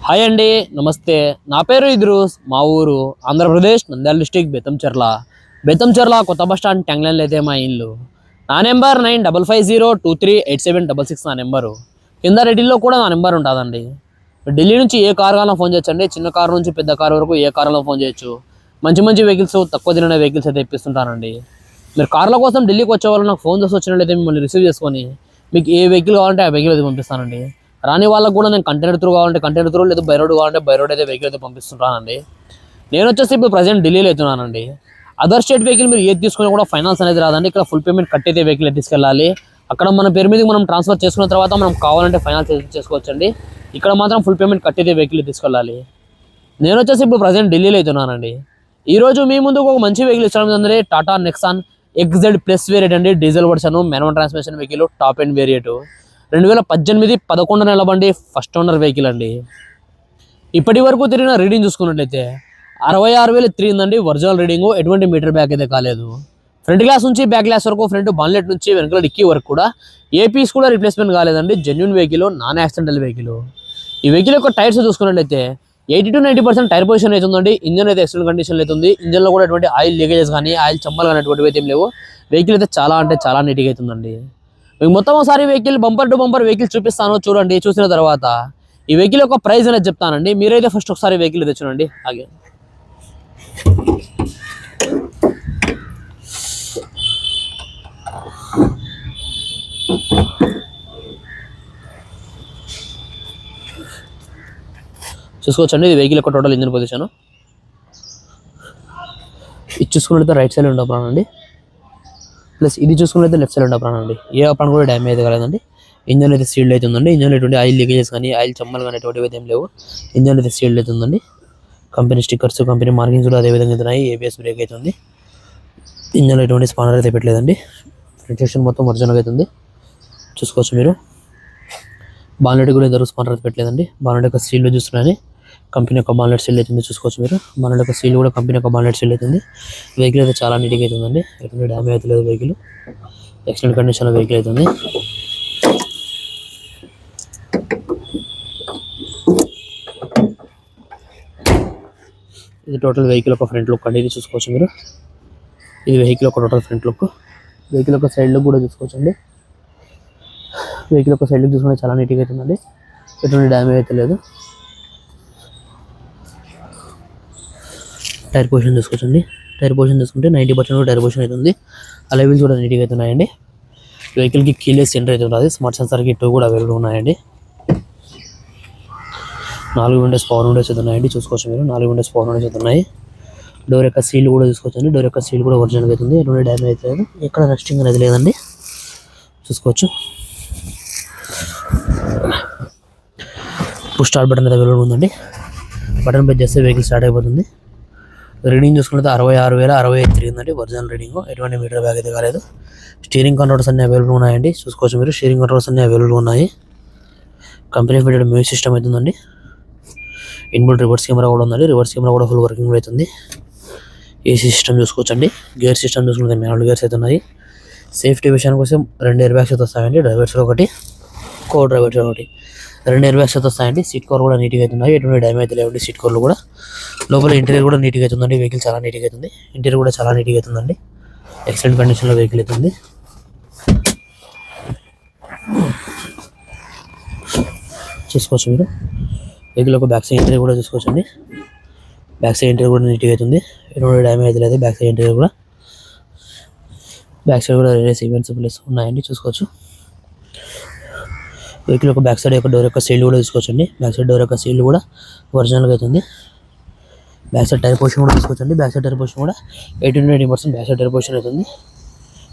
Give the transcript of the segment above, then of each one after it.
Hi అండి, నమస్తే. నా పేరు ఇద్రూస్. మా ఊరు ఆంధ్రప్రదేశ్ నంద్యాల డిస్టిక్ బెతంచెర్ల కొత్త బస్ స్టాండ్ ట్యాంగ్లైన్లో అయితే మా ఇల్లు. నా నెంబర్ 9550238766 నా నెంబరు. కింద రెడీలో కూడా నా నెంబర్ ఉంటుందండి. ఢిల్లీ నుంచి ఏ కార్ కావాలన్నా ఫోన్ చేయొచ్చండి. చిన్న కార్ నుంచి పెద్ద కార్ వరకు ఏ కార్లో ఫోన్ చేయొచ్చు. మంచి మంచి వెహికల్స్, తక్కువ తినే వెహికల్స్ అయితే ఇప్పిస్తుంటానండి. మీరు కార్ల కోసం ఢిల్లీకి వచ్చే వాళ్ళు నాకు ఫోన్ చేసి వచ్చినట్లయితే మిమ్మల్ని రిసీవ్ చేసుకొని మీకు ఏ వెహికల్ కావాలంటే ఆ వెహికల్ అయితే పంపిస్తానండి. రాని వాళ్ళకు కూడా నేను కంటైనర్ త్రూ కావాలంటే కంటైనర్ త్రూ, లేదా బై రోడ్ కావాలంటే బై రోడ్ అయితే వెహికల్ అయితే పంపిస్తుంటానండి. నేను వచ్చేసి ఇప్పుడు ప్రజెంట్ ఢిల్లీలో అవుతున్నానండి. అదర్ స్టేట్ వెహికల్ మీరు ఏది తీసుకున్నా కూడా ఫైనాన్స్ అనేది రాదండి. ఇక్కడ ఫుల్ పేమెంట్ కట్టయితే వెహికల్ తీసుకెళ్ళాలి. అక్కడ మన పేరు మీద మనం ట్రాన్స్ఫర్ చేసుకున్న తర్వాత మనం కావాలంటే ఫైనాన్స్ చేసుకోవచ్చండి. ఇక్కడ మాత్రం ఫుల్ పేమెంట్ కట్టయితే వెహికల్ తీసుకెళ్ళాలి. నేను వచ్చేసి ఇప్పుడు ప్రజెంట్ ఢిల్లీలో అవుతున్నానండి. ఈరోజు మీ ముందుకు ఒక మంచి వెహికల్ ఇచ్చడం జరిగింది. Tata Nexon XZ plus variant అండి. Diesel version, manual transmission vehicle, top end variant. 2018 11 నెలల బండి, ఫస్ట్ ఓనర్ వెహికల్ అండి. ఇప్పటి వరకు తిరిగిన రీడింగ్ చూసుకున్నట్లయితే 66,000 తిరిగిందండి. ఒరిజినల్ రీడింగ్, ఎటువంటి మీటర్ బ్యాక్ అయితే కాలేదు. ఫ్రంట్ గ్లాస్ నుంచి బ్యాక్ గ్లాస్ వరకు, ఫ్రంట్ బాన్లెట్ నుంచి వెనకాల డిక్కీ వరకు కూడా ఏ పీస్ కూడా రిప్లేస్మెంట్ కాలేదండి. Genuine vehicle, non accidental vehicle. ఈ వెహికల్ యొక్క టైర్స్ చూసుకున్నట్లయితే 80 to 90% టైర్ పొజిషన్ అవుతుందండి. ఇంజన్ అయితే ఎక్సలెంట్ కండిషన్ అవుతుంది. ఇంజన్లో కూడా ఎటువంటి ఆయిల్ లీకేజెస్ కానీ, ఆయిల్ చమ్మలు కానీ అటువంటివి అయితే ఏం లేవు. వెహికల్ అయితే చాలా అంటే చాలా నీట్గా అవుతుందండి. మీకు మొత్తం ఒకసారి vehicle bumper to bumper vehicle చూపిస్తాను, చూడండి. చూసిన తర్వాత ఈ వెహికల్ యొక్క ప్రైస్ అనేది చెప్తానండి. మీరైతే ఫస్ట్ ఒకసారి వెహికల్ అయితే చూడండి. అలాగే చూసుకోవచ్చండి. ఇది వెహికల్ యొక్క టోటల్ ఇంజిన్ పొజిషన్. ఇది చూసుకున్నట్లయితే రైట్ సైడ్ ఉండే ప్రాణం అండి. ప్లస్ ఇది చూసుకున్నట్లయితే లెఫ్ట్ సైడ్ ఉండే ప్రాణం అండి. ఏ ప్రాణం కూడా డ్యామేజ్ అయితే కాలేదండి. ఇంజన్ అయితే సీల్డ్ అవుతుందండి. ఇంజన్ ఎటువంటి ఆయిల్ లీకేజెస్ కానీ, ఆయిల్ చమ్మలు కానీ ఎటువంటివి అయితే ఏం లేవు. ఇంజన్ అయితే సీల్డ్ అవుతుందండి. కంపెనీ స్టిక్కర్స్, కంపెనీ మార్కింగ్స్ కూడా అదే విధంగా అవుతున్నాయి. ABS బ్రేక్ అవుతుంది. ఇంజన్ ఎటువంటి స్పానర్ అయితే పెట్టలేదండి. ఫ్రంట్ సెక్షన్ మొత్తం ఒరిజినల్ అవుతుంది. చూసుకోవచ్చు మీరు. బాన్లెట్ కూడా ఇద్దరు స్పానర్ అయితే పెట్టలేదండి. బాన్లెట్ యొక్క సీల్ చూస్తున్నాయని కంపెనీ యొక్క బాన్లెట్ సీల్ అవుతుంది. చూసుకోవచ్చు మీరు. బాన్లెట్ యొక్క సీల్ కూడా కంపెనీ యొక్క బాన్లెట్ సీల్ అవుతుంది. వెహికల్ అయితే చాలా నీట్గా అవుతుందండి. ఎటువంటి డ్యామేజ్ అయితే లేదు. వెహికల్ ఎక్సలెంట్ కండిషన్లో వెహికల్ అవుతుంది. ఇది టోటల్ వెహికల్ ఒక ఫ్రంట్ లుక్ అండి. ఇది చూసుకోవచ్చు మీరు. ఇది వెహికల్ ఒక టోటల్ ఫ్రంట్ లుక్. వెహికల్ ఒక సైడ్ లుక్ కూడా చూసుకోవచ్చు అండి. వెహికల్ ఒక సైడ్ లుక్ చూసుకుంటే చాలా నీట్గా అవుతుందండి. ఎటువంటి డ్యామేజ్ అయితే లేదు. టైర్ పొజిషన్ చూసుకోవచ్చండి. టైర్ పొజిషన్ చూసుకుంటే 90% టైర్ పొజిషన్ అవుతుంది. అలైవిల్స్ కూడా నీట్గా అవుతున్నాయండి. వెహికల్కి కీలెస్ సెంటర్ అయితే ఉంటుంది. స్మార్ట్ సెన్సార్కి 2 కూడా అవైలబుల్ ఉన్నాయండి. 4 విండోస్ పవర్ విండోస్ అయితే ఉన్నాయండి. చూసుకోవచ్చు మీరు. 4 విండోస్ పవర్ విండోస్ అయితే ఉన్నాయి. డోర్ యొక్క సీల్ కూడా చూసుకోవచ్చండి. డోర్ యొక్క సీల్ కూడా ఒరిజినల్ అవుతుంది. ఎటువంటి డ్యామేజ్ అయితే లేదు. ఎక్కడ రస్టింగ్ అనేది లేదండి. చూసుకోవచ్చు. పుష్ స్టార్ట్ బటన్ అయితే అవైలబుల్ ఉందండి. బటన్ ప్రెస్ చేస్తే వెహికల్ స్టార్ట్ అయిపోతుంది. రీడింగ్ చూసుకుంటే 66,065 తిరిగిందండి. ఒరిజినల్ రీడింగ్, ఎటువంటి మీటర్ బ్యాగ్ అయితే కాలేదు. స్టీరింగ్ కంట్రోల్స్ అన్ని అవైలబుల్ ఉన్నాయండి. చూసుకోవచ్చు మీరు. స్టీరింగ్ కంట్రోల్స్ అన్ని అవైలబుల్ ఉన్నాయి. కంపెనీ ఫిటెడ్ మ్యూజిక్ సిస్టమ్ అవుతుందండి. ఇన్బుల్ట్ రివర్స్ కెమెరా కూడా ఉందండి. రివర్స్ కెమెరా కూడా ఫుల్ వర్కింగ్ అవుతుంది. AC సిస్టమ్ చూసుకోవచ్చండి. గేర్ సిస్టమ్ చూసుకుంటే మాన్యువల్ గేర్స్ అయితే ఉన్నాయి. సేఫ్టీ విషయానికి కోసం 2 ఎయిర్ బ్యాగ్స్ అయితే వస్తాయండి. డ్రైవర్స్ ఒకటి, కో డ్రైవర్స్ ఒకటి, 2 ఎయిర్ బ్యాగ్స్ అయితే వస్తాయండి. సీట్ కవర్ కూడా నీట్గా అవుతున్నాయి. ఎటువంటి డ్యామేజ్ అయితే లేవండి. సీట్ కవర్లు కూడా. లోపల ఇంటీరియర్ కూడా నీట్గా అవుతుందండి. వెహికల్ చాలా నీట్గా అవుతుంది. ఇంటీరియర్ కూడా చాలా నీట్గా అవుతుందండి. ఎక్సలెంట్ కండిషన్లో వెహికల్ అవుతుంది. చూసుకోవచ్చు మీరు. వెహికల్ ఒక బ్యాక్ సైడ్ ఇంటీరియర్ కూడా చూసుకోవచ్చండి. బ్యాక్ సైడ్ ఇంటీరియర్ కూడా నీట్గా అవుతుంది. ఎటువంటి డ్యామేజ్ అయితే లేదు. బ్యాక్ సైడ్ ఇంటీరియర్ కూడా. బ్యాక్ సైడ్ కూడా రేస్ ఈవెంట్స్ ప్లేస్ ఉన్నాయండి. చూసుకోవచ్చు. వెహికల్ యొక్క బ్యాక్ సైడ్ యొక్క డోర్ యొక్క సీల్ కూడా చూసుకోవచ్చండి. బ్యాక్ సైడ్ డోర్ యొక్క సీల్ కూడా ఒరిజినల్గా అవుతుంది. బ్యాక్ సైడ్ టైర్ పొజిషన్ కూడా చూసుకోవచ్చండి. బ్యాక్ సైడ్ టైర్ పొజిషన్ కూడా 80 to 90% back side tyre position అవుతుంది.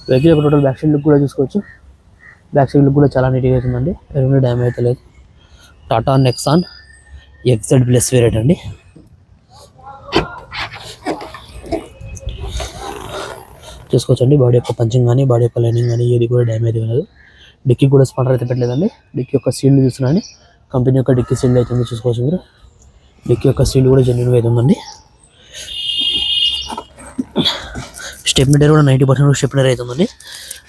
వెహికల్ యొక్క టోటల్ బ్యాక్ సైడ్ లుక్ కూడా చూసుకోవచ్చు. బ్యాక్ సైడ్ లుక్ కూడా చాలా నీట్గా అవుతుందండి. ఎటువంటి డ్యామేజ్ అయితే లేదు. Tata Nexon XZ plus variant అండి. చూసుకోవచ్చండి. బాడీ యొక్క పంచింగ్ కానీ, బాడీ యొక్క లైనింగ్ కానీ ఏది కూడా డ్యామేజ్ కాలేదు. డిక్కీ కూడా స్పానర్ అయితే పెట్టలేదండి. డిక్కీ యొక్క సీల్ చూస్తున్నాండి. కంపెనీ యొక్క డిక్కీ సీల్ అవుతుంది. చూసుకోవచ్చు మీరు. డిక్కీ యొక్క సీల్ కూడా జెన్యూన్గా అవుతుందండి. స్టెప్నీ కూడా 90% స్టెప్నీ అవుతుందండి.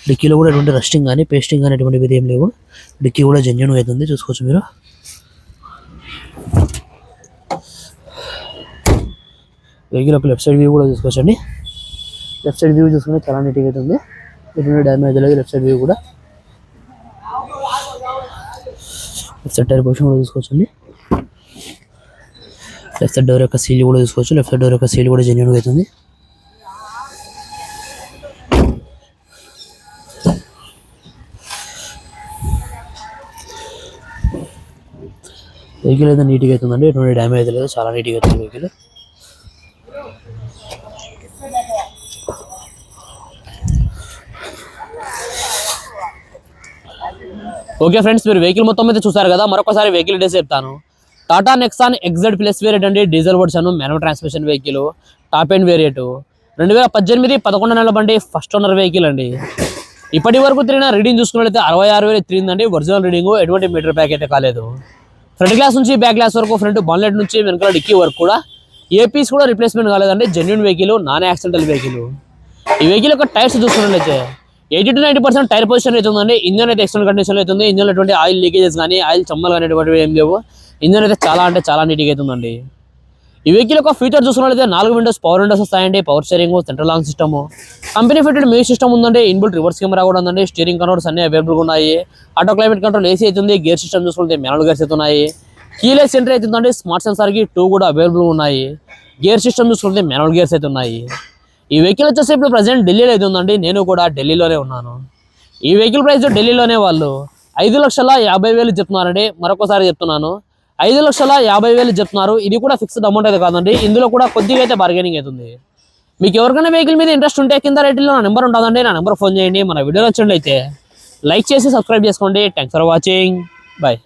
డిక్కీలో కూడా ఎటువంటి రస్టింగ్ కానీ, పేస్టింగ్ కానీ ఎటువంటివి ఏం లేవు. డిక్కీ కూడా జెన్యూన్గా అవుతుంది. చూసుకోవచ్చు మీరు. వెహికల్ ఒక లెఫ్ట్ సైడ్ వ్యూ కూడా చూసుకోవచ్చండి. లెఫ్ట్ సైడ్ వ్యూ చూసుకుంటే చాలా నీట్గా అయితే ఉంది. ఎటువంటి డ్యామేజ్ లేదు. లెఫ్ట్ సైడ్ వ్యూ కూడా లెఫ్ట్ సైడ్ టైర్ పొజిషన్ కూడా చూసుకోవచ్చండి. లెఫ్ట్ సైడ్ డోర్ యొక్క సీల్ కూడా చూసుకోవచ్చు. లెఫ్ట్ సైడ్ డోర్ యొక్క సీల్ కూడా జెన్యూన్గా అవుతుంది. వెహికల్ అయితే నీట్గా అవుతుందండి. ఎటువంటి డ్యామేజ్ అయితే లేదు. చాలా నీట్గా అవుతుంది వెహికల్. ఓకే ఫ్రెండ్స్, మీరు వెహికల్ మొత్తం అయితే చూసారు కదా. మరొకసారి వెహికల్ డీటెయిల్స్ చెప్తాను. Tata Nexon XZ plus variant అండి. Diesel version, manual transmission vehicle, top end variant, 2018 11 నెలల బండి, ఫస్ట్ ఓనర్ వెహికల్ అండి. ఇప్పటి వరకు తిరిగిన రీడింగ్ చూసుకున్నట్లయితే 66,000 తిరిగిందండి. ఒరిజినల్ రీడింగ్, ఎటువంటి మీటర్ ప్యాక్ అయితే కాలేదు. ఫ్రంట్ గ్లాస్ నుంచి బ్యాక్ గ్లాస్ వరకు, ఫ్రంట్ బాన్లెట్ నుంచి వెనకాల డిక్కీ వరకు కూడా ఏ పీస్ కూడా రిప్లేస్మెంట్ కాలేదండి. Genuine vehicle, non accidental vehicle. ఈ వెహికల్ యొక్క టైర్స్ చూసుకున్నట్లయితే 80 to 90% టైర్ పొజిషన్ అయితే ఉందండి. ఇంజన్ అయితే ఎక్స్టర్నల్ కండిషన్ అవుతుంది. ఇంజన్ ఎటువంటి ఆయిల్ లీకేజెస్ కానీ, ఆయిల్ చమ్మలు అనేటువంటివి ఏం లేవు. ఇంజన్ అయితే చాలా అంటే చాలా నీట్గా అవుతుందండి. ఈ వెహికల్ యొక్క ఫీచర్ చూసుకున్నట్లయితే 4 విండోస్ పవర్ విండోస్ వస్తాయండి. Power steering, central long system, company fitted music system ఉందండి. ఇన్బుల్ట్ రివర్స్ కెమెరా కూడా ఉందండి. స్టీరింగ్ కంట్రోల్స్ అన్ని అవైలబుల్గా ఉన్నాయి. ఆటో క్లైమేట్ కంట్రోల్ AC అవుతుంది. గేర్ సిస్టమ్ చూసుకుంటే మాన్యువల్ గేర్స్ అయితే ఉన్నాయి. కీలెస్ ఎంట్రీ అవుతుందండి. స్మార్ట్ సెన్సార్కి 2 కూడా అవైలబుల్గా ఉన్నాయి. గేర్ సిస్టమ్ చూసుకుంటే మాన్యువల్ గేర్స్ అయితే ఉన్నాయి. ఈ వెహికల్ వచ్చేసి ఇప్పుడు ప్రజెంట్ ఢిల్లీలో అయితే ఉందండి. నేను కూడా ఢిల్లీలోనే ఉన్నాను. ఈ వెహికల్ ప్రైస్ ఢిల్లీలోనే వాళ్ళు 5,50,000 చెప్తున్నారండి. మరొకసారి చెప్తున్నాను, 5,50,000 చెప్తున్నారు. ఇది కూడా ఫిక్స్డ్ అమౌంట్ అయితే కాదండి. ఇందులో కూడా కొద్దిగా అయితే బార్గెనింగ్ అవుతుంది. మీకు ఎవరికైనా వెహికల్ మీద ఇంట్రెస్ట్ ఉంటే కింద రైట్లో నా నెంబర్ ఉంటుందండి. నా నెంబర్ ఫోన్ చేయండి. మన వీడియో నచ్చినట్లయితే లైక్ చేసి సబ్స్క్రైబ్ చేసుకోండి. Thanks for watching. బాయ్.